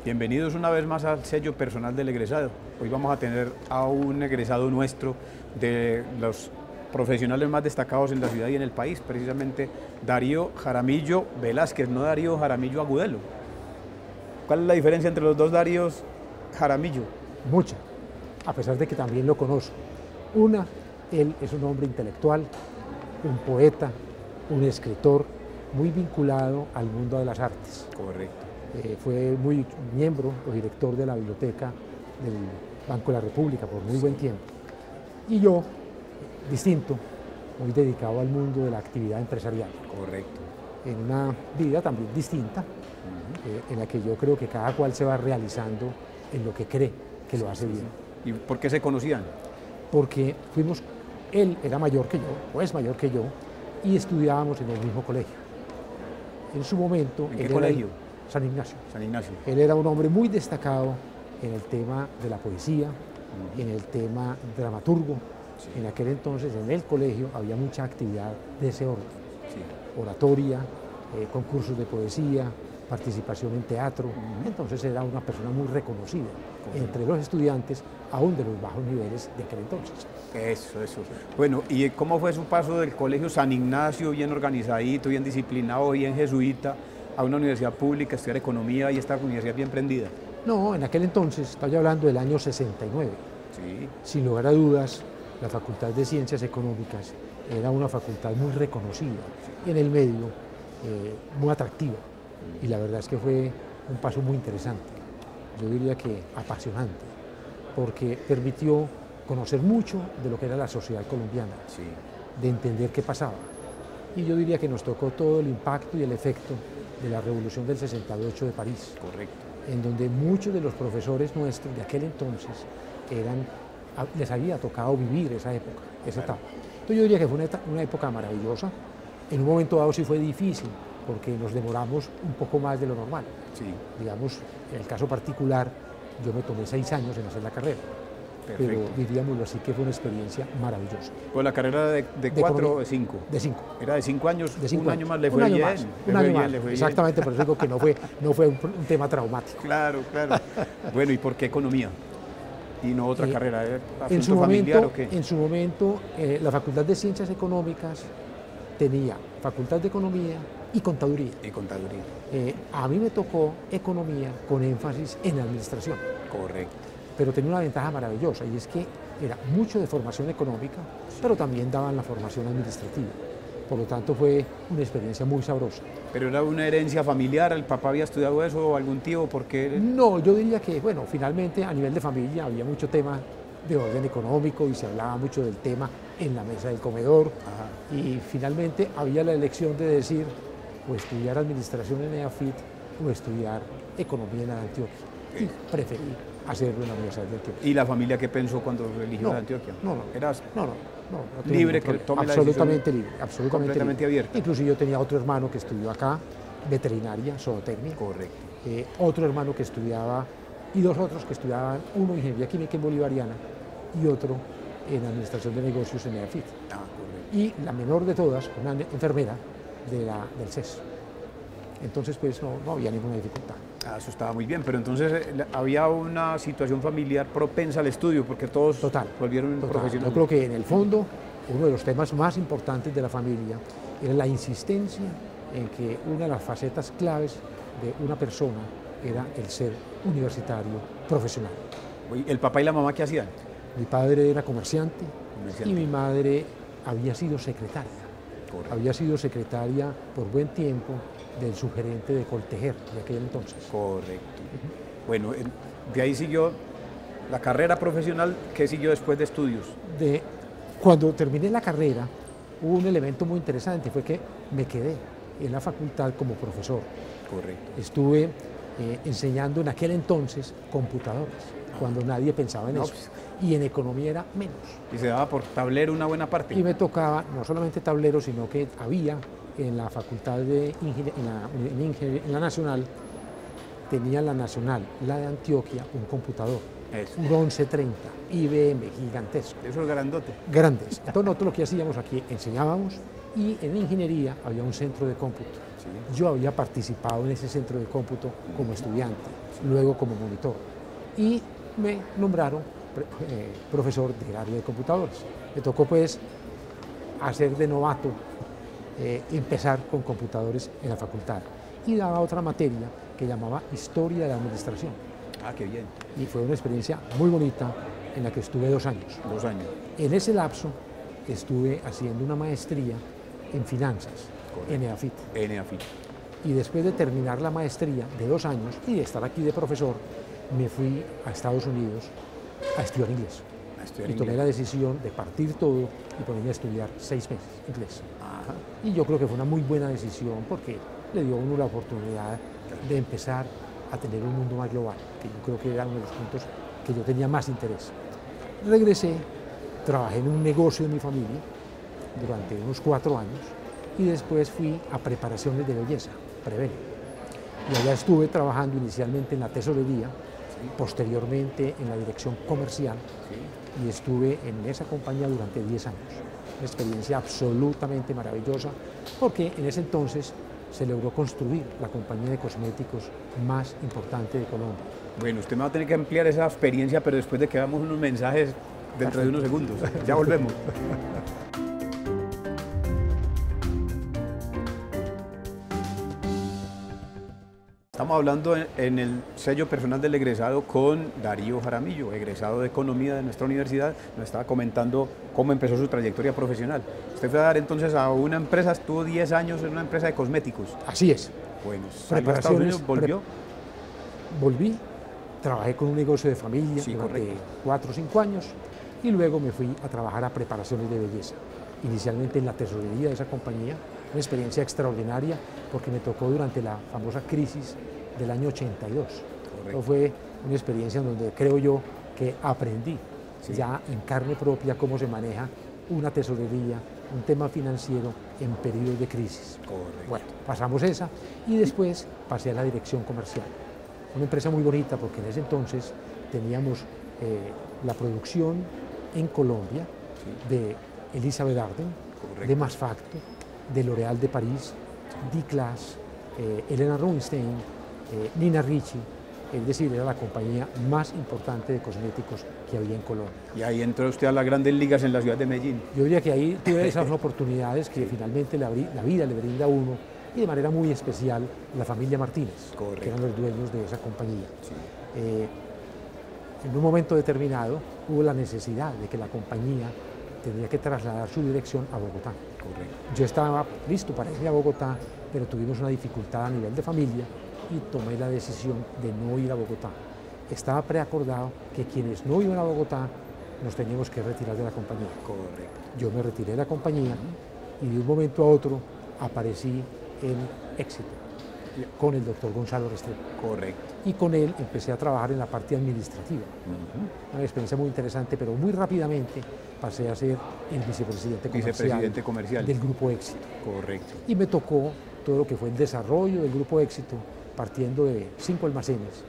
Bienvenidos una vez más al sello personal del egresado. Hoy vamos a tener a un egresado nuestro de los profesionales más destacados en la ciudad y en el país, precisamente Darío Jaramillo Velázquez, no Darío Jaramillo Agudelo. ¿Cuál es la diferencia entre los dos Daríos Jaramillo? Mucha, a pesar de que también lo conozco. Una, él es un hombre intelectual, un poeta, un escritor muy vinculado al mundo de las artes. Correcto. Fue muy miembro o director de la biblioteca del Banco de la República por muy buen tiempo. Y yo, distinto, muy dedicado al mundo de la actividad empresarial. Correcto. En una vida también distinta, en la que yo creo que cada cual se va realizando en lo que cree que lo hace bien. ¿Y por qué se conocían? Porque él era mayor que yo, o es mayor que yo, y estudiábamos en el mismo colegio. En su momento... ¿En qué colegio? San Ignacio. San Ignacio. Él era un hombre muy destacado en el tema de la poesía, en el tema dramaturgo. En aquel entonces en el colegio había mucha actividad de ese orden. Oratoria, concursos de poesía, participación en teatro. Entonces era una persona muy reconocida entre los estudiantes, aún de los bajos niveles de aquel entonces. Eso. Bueno, ¿y cómo fue su paso del colegio San Ignacio, bien organizadito, bien disciplinado, bien jesuita, a una universidad pública, estudiar economía y esta universidad bien prendida? No, en aquel entonces, estoy hablando del año 69. Sí. Sin lugar a dudas, la Facultad de Ciencias Económicas era una facultad muy reconocida en el medio, muy atractiva. Y la verdad es que fue un paso muy interesante, yo diría que apasionante, porque permitió conocer mucho de lo que era la sociedad colombiana, de entender qué pasaba. Y yo diría que nos tocó todo el impacto y el efecto de la Revolución del 68 de París. Correcto. En donde muchos de los profesores nuestros de aquel entonces les había tocado vivir esa época, esa etapa. Entonces yo diría que fue una época maravillosa. En un momento dado sí fue difícil, porque nos demoramos un poco más de lo normal. Digamos, en el caso particular, yo me tomé 6 años en hacer la carrera. Pero diríamoslo así, que fue una experiencia maravillosa. ¿Pues la carrera de 4 o de 5? De 5. ¿Era de 5 años? De 5 un año más le fue bien. Un año más, exactamente, por eso digo que no fue un tema traumático. Claro. Bueno, ¿y por qué economía? Y no otra carrera, en su familiar momento, o qué? En su momento, la Facultad de Ciencias Económicas tenía Facultad de Economía y Contaduría. A mí me tocó Economía con énfasis en Administración. Correcto. Pero tenía una ventaja maravillosa, y es que era mucho de formación económica, pero también daban la formación administrativa. Por lo tanto, fue una experiencia muy sabrosa. ¿Pero era una herencia familiar? ¿El papá había estudiado eso o algún tío? ¿Por qué? No, yo diría que, bueno, finalmente a nivel de familia había mucho tema de orden económico y se hablaba mucho del tema en la mesa del comedor. Y finalmente había la elección de decir o estudiar administración en EAFIT o estudiar economía en la Antioquia. Y preferí hacerlo en la Universidad de Antioquia. ¿Y la familia qué pensó cuando eligió la Antioquia? No. Libre, que tome la decisión. Absolutamente libre, completamente abierta. Incluso yo tenía otro hermano que estudió acá, veterinaria, zootecnia. Correcto. Otro hermano que estudiaba, y 2 otros que estudiaban, uno ingeniería química en bolivariana y otro en administración de negocios en EAFIT. Y la menor de todas, una enfermera del CES. Entonces, pues no había ninguna dificultad. Eso estaba muy bien, pero entonces había una situación familiar propensa al estudio, porque todos volvieron profesionales. Yo creo que en el fondo, uno de los temas más importantes de la familia era la insistencia en que una de las facetas claves de una persona era el ser universitario profesional. ¿El papá y la mamá qué hacían? Mi padre era comerciante. Y mi madre había sido secretaria. Correcto. Había sido secretaria por buen tiempo del subgerente de Coltejer de aquel entonces. Correcto. Bueno, de ahí siguió la carrera profesional. ¿Qué siguió después de estudios? Cuando terminé la carrera, hubo un elemento muy interesante, fue que me quedé en la facultad como profesor. Correcto. Estuve enseñando en aquel entonces computadoras, cuando nadie pensaba en eso. Y en economía era menos. ¿Y se daba por tablero una buena parte? Y me tocaba no solamente tablero, sino que había en la facultad de en la Nacional, tenía la Nacional, la de Antioquia, un computador, un 1130, IBM, gigantesco. Eso es grandote. Grandes. Entonces nosotros lo que hacíamos aquí, enseñábamos y en ingeniería había un centro de cómputo. Sí. Yo había participado en ese centro de cómputo como estudiante, luego como monitor, y me nombraron profesor del área de computadores. Me tocó pues hacer de novato, empezar con computadores en la facultad, y daba otra materia que llamaba Historia de la Administración. Ah, qué bien. Y fue una experiencia muy bonita en la que estuve 2 años. 2 años. En ese lapso estuve haciendo una maestría en finanzas, en EAFIT. En EAFIT. Y después de terminar la maestría de 2 años y de estar aquí de profesor, me fui a Estados Unidos a estudiar inglés. Y tomé la decisión de partir todo y ponerme a estudiar 6 meses inglés. Ajá. Y yo creo que fue una muy buena decisión porque le dio a uno la oportunidad de empezar a tener un mundo más global, que yo creo que era uno de los puntos que yo tenía más interés. Regresé, trabajé en un negocio de mi familia durante unos 4 años y después fui a preparaciones de belleza, Prevel. Y allá estuve trabajando inicialmente en la tesorería, posteriormente en la dirección comercial, y estuve en esa compañía durante 10 años. Una experiencia absolutamente maravillosa porque en ese entonces se logró construir la compañía de cosméticos más importante de Colombia. Bueno, usted me va a tener que ampliar esa experiencia, pero después de que hagamos unos mensajes dentro de unos segundos. Ya volvemos. Estamos hablando en el sello personal del egresado con Darío Jaramillo, egresado de Economía de nuestra universidad. Nos estaba comentando cómo empezó su trayectoria profesional. Usted fue a dar entonces a una empresa, estuvo 10 años en una empresa de cosméticos. Así es. Bueno, salió a Estados Unidos, volvió. Volví, trabajé con un negocio de familia durante 4 o 5 años y luego me fui a trabajar a preparaciones de belleza. Inicialmente en la tesorería de esa compañía, una experiencia extraordinaria porque me tocó durante la famosa crisis del año 82. Correcto. Fue una experiencia en donde creo yo que aprendí ya en carne propia cómo se maneja una tesorería, un tema financiero en periodos de crisis. Correcto. Bueno, pasamos esa y después pasé a la dirección comercial. Una empresa muy bonita porque en ese entonces teníamos la producción en Colombia de Elizabeth Arden, de Masfacto, de L'Oréal de París, D-Class, Helena Rubinstein, Nina Ricci, es decir, era la compañía más importante de cosméticos que había en Colombia. Y ahí entró usted a las grandes ligas en la ciudad de Medellín. Yo diría que ahí tuve esas oportunidades que finalmente la vida le brinda a uno, y de manera muy especial la familia Martínez, que eran los dueños de esa compañía. En un momento determinado hubo la necesidad de que la compañía tenía que trasladar su dirección a Bogotá. Yo estaba listo para irme a Bogotá, pero tuvimos una dificultad a nivel de familia y tomé la decisión de no ir a Bogotá. Estaba preacordado que quienes no iban a Bogotá nos teníamos que retirar de la compañía. Yo me retiré de la compañía y de un momento a otro aparecí en Éxito con el doctor Gonzalo Restrepo. Y con él empecé a trabajar en la parte administrativa. Una experiencia muy interesante, pero muy rápidamente pasé a ser el vicepresidente comercial del Grupo Éxito. Y me tocó todo lo que fue el desarrollo del Grupo Éxito, partiendo de 5 almacenes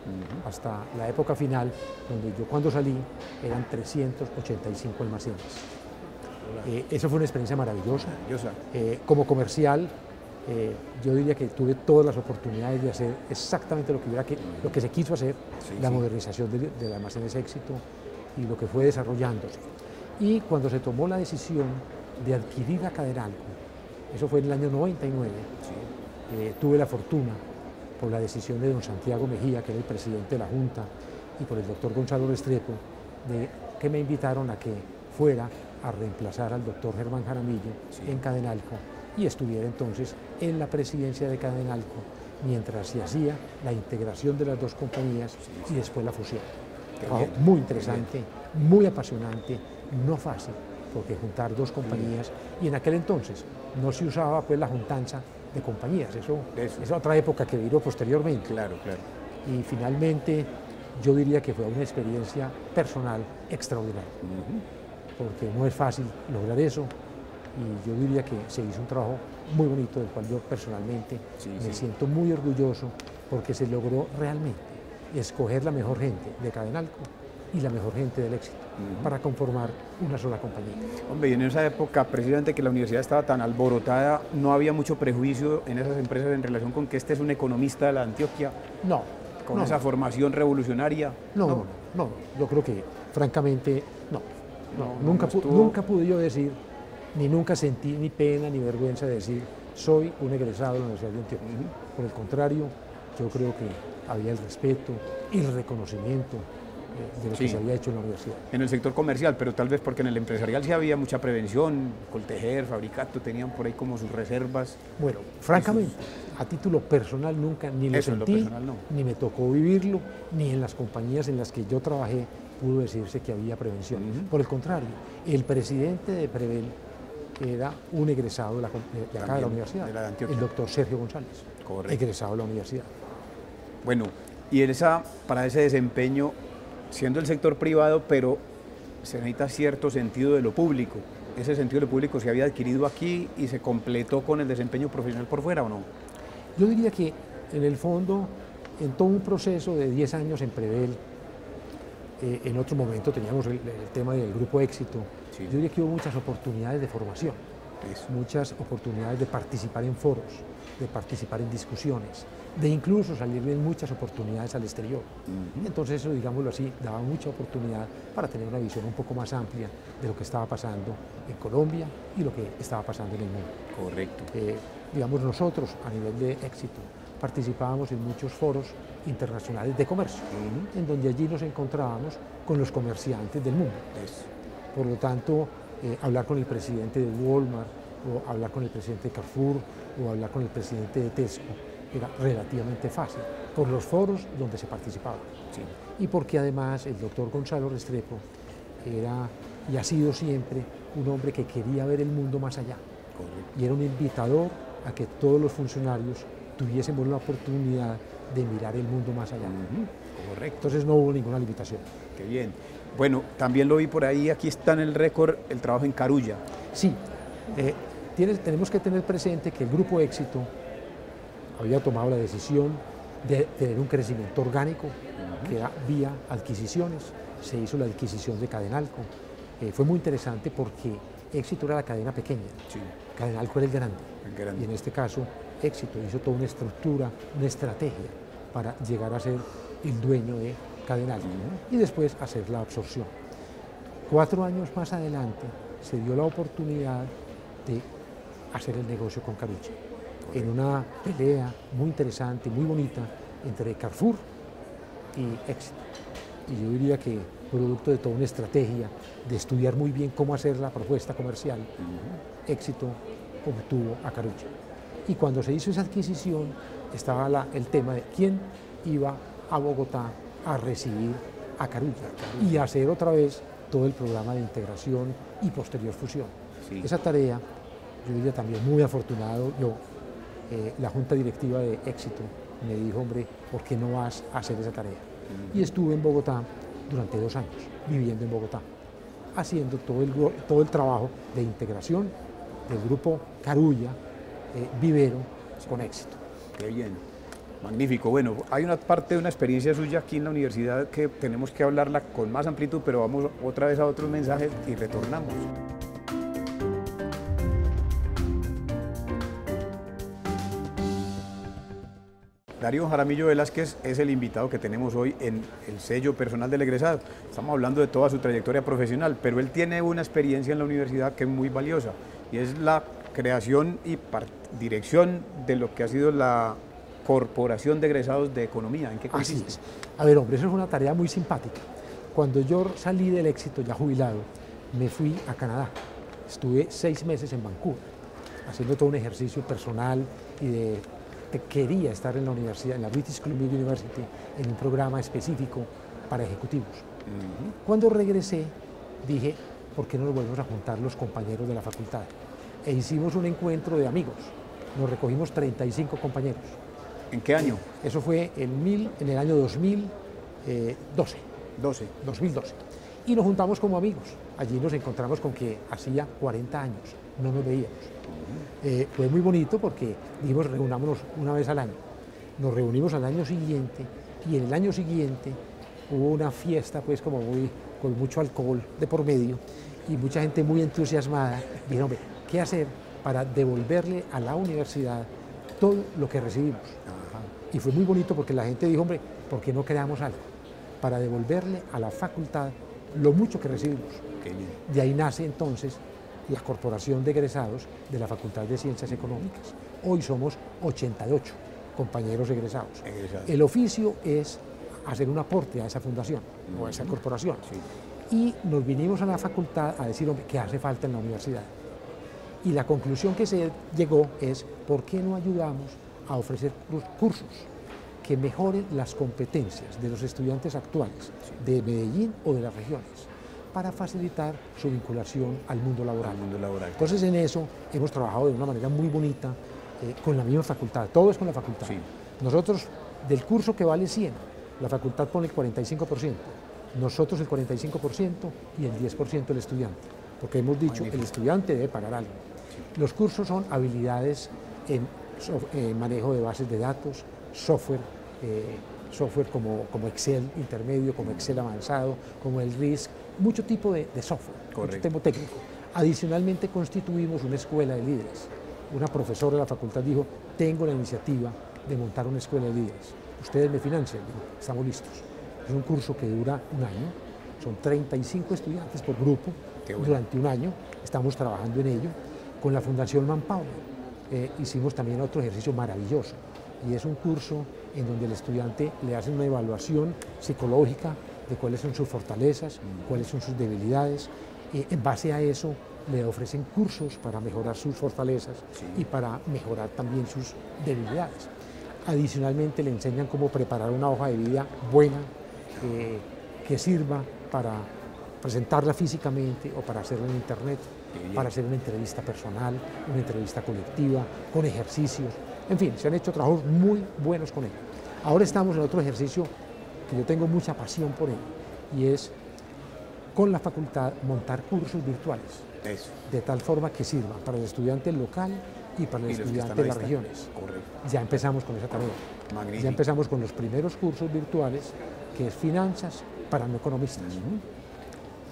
hasta la época final, donde yo cuando salí eran 385 almacenes. Eso fue una experiencia maravillosa. Como comercial, yo diría que tuve todas las oportunidades de hacer exactamente lo que se quiso hacer, la modernización del almacenes Éxito y lo que fue desarrollándose. Y cuando se tomó la decisión de adquirir a Cadenalco, eso fue en el año 99, tuve la fortuna, por la decisión de don Santiago Mejía, que era el presidente de la Junta, y por el doctor Gonzalo Restrepo, que me invitaron a que fuera a reemplazar al doctor Germán Jaramillo en Cadenalco y estuviera entonces en la presidencia de Cadenalco mientras se hacía la integración de las dos compañías y después la fusión. Trabajo muy interesante, muy apasionante, no fácil, porque juntar dos compañías, y en aquel entonces no se usaba pues la juntanza de compañías, eso es otra época que vino posteriormente. Y finalmente yo diría que fue una experiencia personal extraordinaria, porque no es fácil lograr eso, y yo diría que se hizo un trabajo muy bonito del cual yo personalmente me siento muy orgulloso, porque se logró realmente escoger la mejor gente de Cadenalco y la mejor gente del Éxito. para conformar una sola compañía. Hombre, y en esa época, precisamente que la universidad estaba tan alborotada, ¿no había mucho prejuicio en esas empresas en relación con que este es un economista de la Antioquia? No. Con esa formación revolucionaria. No, yo creo que francamente nunca pude yo decir, ni nunca sentí ni pena ni vergüenza de decir soy un egresado de la Universidad de Antioquia. Por el contrario, yo creo que había el respeto y el reconocimiento de lo que se había hecho en la universidad. En el sector comercial, pero tal vez porque en el empresarial sí había mucha prevención, Coltejer, Fabricato, tenían por ahí como sus reservas. Bueno, francamente, a título personal nunca ni lo sentí, ni me tocó vivirlo, ni en las compañías en las que yo trabajé pudo decirse que había prevención. Por el contrario, el presidente de Prevel era un egresado de acá de la universidad, el doctor Sergio González, egresado de la universidad. Bueno, y para ese desempeño, siendo el sector privado, pero se necesita cierto sentido de lo público. ¿Ese sentido de lo público se había adquirido aquí y se completó con el desempeño profesional por fuera o no? Yo diría que en el fondo, en todo un proceso de 10 años en Prevel, en otro momento teníamos el tema del grupo Éxito, yo diría que hubo muchas oportunidades de formación, muchas oportunidades de participar en foros, de participar en discusiones, de incluso salir en muchas oportunidades al exterior. Entonces eso, digámoslo así, daba mucha oportunidad para tener una visión un poco más amplia de lo que estaba pasando en Colombia y lo que estaba pasando en el mundo. Correcto. Digamos, nosotros a nivel de Éxito participábamos en muchos foros internacionales de comercio, en donde allí nos encontrábamos con los comerciantes del mundo. Por lo tanto, hablar con el presidente de Walmart, o hablar con el presidente de Carrefour, o hablar con el presidente de Tesco, era relativamente fácil, por los foros donde se participaba. Y porque además el doctor Gonzalo Restrepo era y ha sido siempre un hombre que quería ver el mundo más allá. Y era un invitador a que todos los funcionarios tuviésemos la oportunidad de mirar el mundo más allá. Entonces no hubo ninguna limitación. Qué bien. Bueno, también lo vi por ahí, aquí está en el récord el trabajo en Carulla. Sí, tenemos que tener presente que el Grupo Éxito había tomado la decisión de tener un crecimiento orgánico, que era vía adquisiciones. Se hizo la adquisición de Cadenalco. Fue muy interesante porque Éxito era la cadena pequeña, Cadenalco era el grande. Y en este caso, Éxito hizo toda una estructura, una estrategia para llegar a ser el dueño de Cadenalco y después hacer la absorción. 4 años más adelante se dio la oportunidad de hacer el negocio con Carulla, en una pelea muy interesante, muy bonita, entre Carrefour y Éxito. Y yo diría que producto de toda una estrategia, de estudiar muy bien cómo hacer la propuesta comercial, Éxito obtuvo a Carulla. Y cuando se hizo esa adquisición, estaba el tema de quién iba a Bogotá a recibir a Carulla y hacer otra vez todo el programa de integración y posterior fusión. Esa tarea, yo diría también muy afortunado yo, la junta directiva de Éxito me dijo, hombre, ¿por qué no vas a hacer esa tarea? Y estuve en Bogotá durante 2 años, viviendo en Bogotá, haciendo todo el trabajo de integración del grupo Carulla, Vivero, con Éxito. Qué bien, magnífico. Bueno, hay una parte de una experiencia suya aquí en la universidad que tenemos que hablarla con más amplitud, pero vamos otra vez a otros mensajes y retornamos. Darío Jaramillo Velázquez es el invitado que tenemos hoy en el sello personal del egresado. Estamos hablando de toda su trayectoria profesional, pero él tiene una experiencia en la universidad que es muy valiosa y es la creación y dirección de lo que ha sido la Corporación de Egresados de Economía. ¿En qué consiste? Así es. A ver, hombre, eso es una tarea muy simpática. Cuando yo salí del Éxito, ya jubilado, me fui a Canadá. Estuve 6 meses en Vancouver, haciendo todo un ejercicio personal y quería estar en la universidad, en la British Columbia University, en un programa específico para ejecutivos. Cuando regresé, dije, ¿por qué no nos volvemos a juntar los compañeros de la facultad? E hicimos un encuentro de amigos. Nos recogimos 35 compañeros. ¿En qué año? Eso fue en el año 2012. 2012. Y nos juntamos como amigos. Allí nos encontramos con que hacía 40 años no nos veíamos. Fue muy bonito porque dijimos, reunámonos una vez al año. Nos reunimos al año siguiente y en el año siguiente hubo una fiesta pues como con mucho alcohol de por medio y mucha gente muy entusiasmada. Dijeron, hombre, ¿qué hacer para devolverle a la universidad todo lo que recibimos? Ajá. Y fue muy bonito porque la gente dijo, hombre, ¿por qué no creamos algo para devolverle a la facultad lo mucho que recibimos? Qué bien. De ahí nace entonces la Corporación de Egresados de la Facultad de Ciencias Económicas. Hoy somos 88 compañeros egresados. El oficio es hacer un aporte a esa fundación o a esa corporación. Sí. Y nos vinimos a la facultad a decir, hombre, ¿qué hace falta en la universidad? Y la conclusión que se llegó es, ¿por qué no ayudamos a ofrecer cursos que mejoren las competencias de los estudiantes actuales de Medellín o de las regiones para facilitar su vinculación al mundo laboral? Entonces en eso hemos trabajado de una manera muy bonita con la misma facultad, todo es con la facultad. Sí. Nosotros, del curso que vale 100, la facultad pone el 45%, nosotros el 45% y el 10% el estudiante, porque hemos dicho el estudiante debe pagar algo. Sí. Los cursos son habilidades en manejo de bases de datos, software como Excel intermedio, como Excel avanzado, como el RISC, mucho tipo de software, mucho tipo técnico. Adicionalmente constituimos una escuela de líderes. Una profesora de la facultad dijo, tengo la iniciativa de montar una escuela de líderes. Ustedes me financian, digo, estamos listos. Es un curso que dura un año, son 35 estudiantes por grupo durante un año, estamos trabajando en ello. Con la Fundación Manpower hicimos también otro ejercicio maravilloso y es un curso en donde el estudiante le hace una evaluación psicológica de cuáles son sus fortalezas, cuáles son sus debilidades. En base a eso le ofrecen cursos para mejorar sus fortalezas y para mejorar también sus debilidades. Adicionalmente le enseñan cómo preparar una hoja de vida buena que sirva para presentarla físicamente o para hacerla en internet, para hacer una entrevista personal, una entrevista colectiva, con ejercicios. En fin, se han hecho trabajos muy buenos con él. Ahora estamos en otro ejercicio que yo tengo mucha pasión por él y es con la facultad montar cursos virtuales. Eso. De tal forma que sirva para el estudiante local y para el estudiante de las regiones. Correcto. Ya empezamos con esa tarea. Magnífico. Ya empezamos con los primeros cursos virtuales, que es finanzas para no economistas.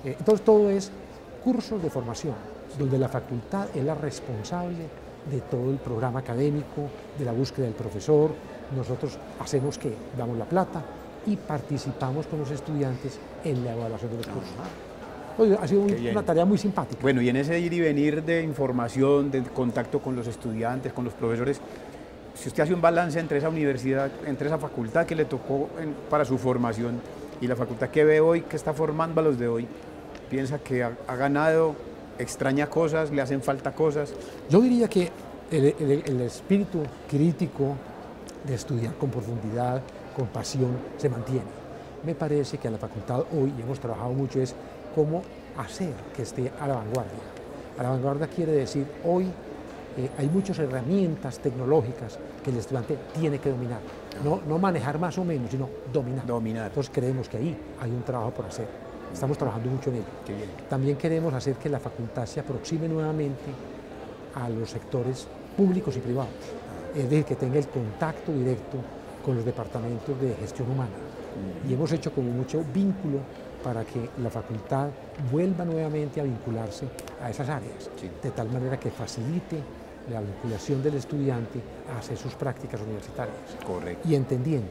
Entonces todo es cursos de formación, donde la facultad es la responsable de todo el programa académico, de la búsqueda del profesor. Nosotros hacemos que damos la plata y participamos con los estudiantes en la evaluación de los cursos. Ha sido una tarea muy simpática. Bueno, y en ese ir y venir de información, de contacto con los estudiantes, con los profesores, si usted hace un balance entre esa universidad, entre esa facultad que le tocó para su formación y la facultad que ve hoy, que está formando a los de hoy, ¿piensa que ha ganado, extraña cosas, le hacen falta cosas? Yo diría que el espíritu crítico de estudiar con profundidad, con pasión, se mantiene. Me parece que a la facultad hoy, y hemos trabajado mucho, es cómo hacer que esté a la vanguardia. A la vanguardia quiere decir, hoy hay muchas herramientas tecnológicas que el estudiante tiene que dominar. No manejar más o menos, sino dominar. Entonces creemos que ahí hay un trabajo por hacer. Estamos trabajando mucho en ello. Qué bien. También queremos hacer que la facultad se aproxime nuevamente a los sectores públicos y privados. Es decir, que tenga el contacto directo con los departamentos de gestión humana. Y hemos hecho como mucho vínculo para que la facultad vuelva nuevamente a vincularse a esas áreas, de tal manera que facilite la vinculación del estudiante a hacer sus prácticas universitarias. Correcto. Y entendiendo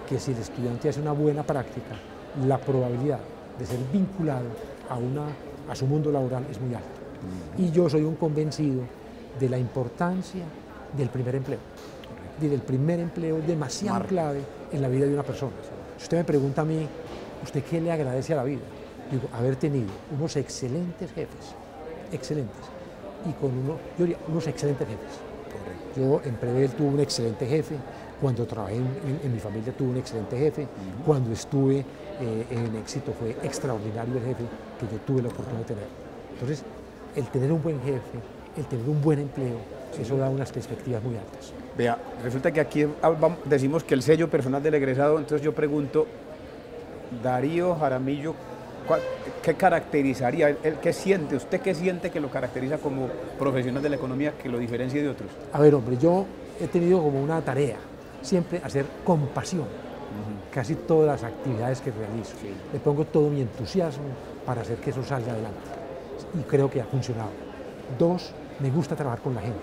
que si el estudiante hace una buena práctica, la probabilidad de ser vinculado a su mundo laboral es muy alta. Y yo soy un convencido de la importancia del primer empleo. El primer empleo es demasiado clave en la vida de una persona. Si usted me pregunta a mí, ¿usted qué le agradece a la vida? Digo, haber tenido unos excelentes jefes, excelentes, y con yo diría, unos excelentes jefes. Yo en Prevel tuve un excelente jefe, cuando trabajé en mi familia tuve un excelente jefe, cuando estuve en Éxito fue extraordinario el jefe que yo tuve la oportunidad de tener. Entonces, el tener un buen jefe, el tener un buen empleo, eso da unas perspectivas muy altas. Vea, resulta que aquí decimos que el sello personal del egresado, entonces yo pregunto, Darío Jaramillo, ¿qué caracterizaría, qué siente, usted qué siente que lo caracteriza como profesional de la economía que lo diferencie de otros? A ver, hombre, yo he tenido como una tarea, siempre hacer con pasión casi todas las actividades que realizo. Sí. Le pongo todo mi entusiasmo para hacer que eso salga adelante. Y creo que ha funcionado. 2, me gusta trabajar con la gente,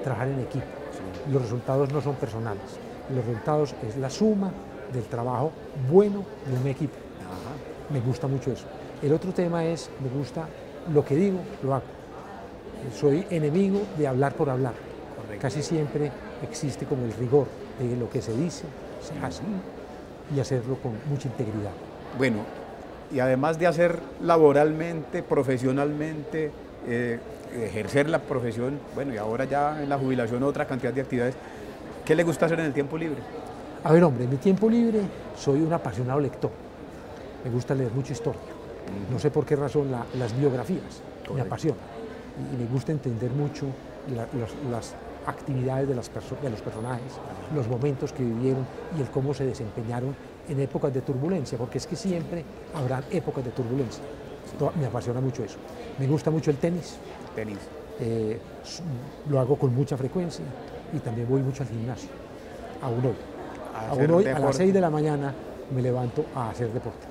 trabajar en equipo. Sí. Los resultados no son personales, los resultados es la suma del trabajo bueno de un equipo. Ajá. Me gusta mucho eso. El otro tema es, me gusta lo que digo, lo hago. Soy enemigo de hablar por hablar. Correcto. Casi siempre existe como el rigor de lo que se dice, se hace, y hacerlo con mucha integridad. Bueno, y además de hacer laboralmente, profesionalmente, ejercer la profesión, bueno, y ahora ya en la jubilación otra cantidad de actividades, ¿qué le gusta hacer en el tiempo libre? A ver, hombre, en mi tiempo libre soy un apasionado lector. Me gusta leer mucha historia. No sé por qué razón las biografías me apasionan. Y me gusta entender mucho las actividades de los personajes, los momentos que vivieron y el cómo se desempeñaron en épocas de turbulencia, porque es que siempre habrá épocas de turbulencia. Me apasiona mucho eso. Me gusta mucho el tenis. Tenis. Lo hago con mucha frecuencia y también voy mucho al gimnasio. Aún hoy. Hacer A deporte. las 6 de la mañana me levanto a hacer deporte.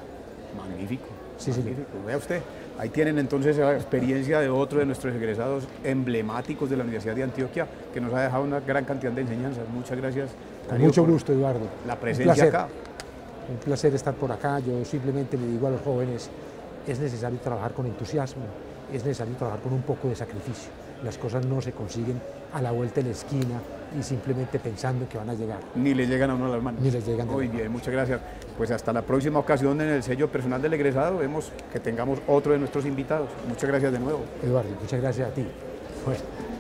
Magnífico. Sí, señor. Magnífico. Vea usted, ahí tienen entonces la experiencia de otro de nuestros egresados emblemáticos de la Universidad de Antioquia, que nos ha dejado una gran cantidad de enseñanzas. Muchas gracias, Con Darío, mucho por gusto, Eduardo. la Un presencia placer. acá. Un placer estar por acá. Yo simplemente le digo a los jóvenes, es necesario trabajar con entusiasmo, es necesario trabajar con un poco de sacrificio. Las cosas no se consiguen a la vuelta de la esquina y simplemente pensando que van a llegar. Ni le llegan a uno a las manos. Ni les llegan de Muy las bien, muchas gracias. Pues hasta la próxima ocasión en el sello personal del egresado, vemos que tengamos otro de nuestros invitados. Muchas gracias de nuevo. Eduardo, muchas gracias a ti. Bueno.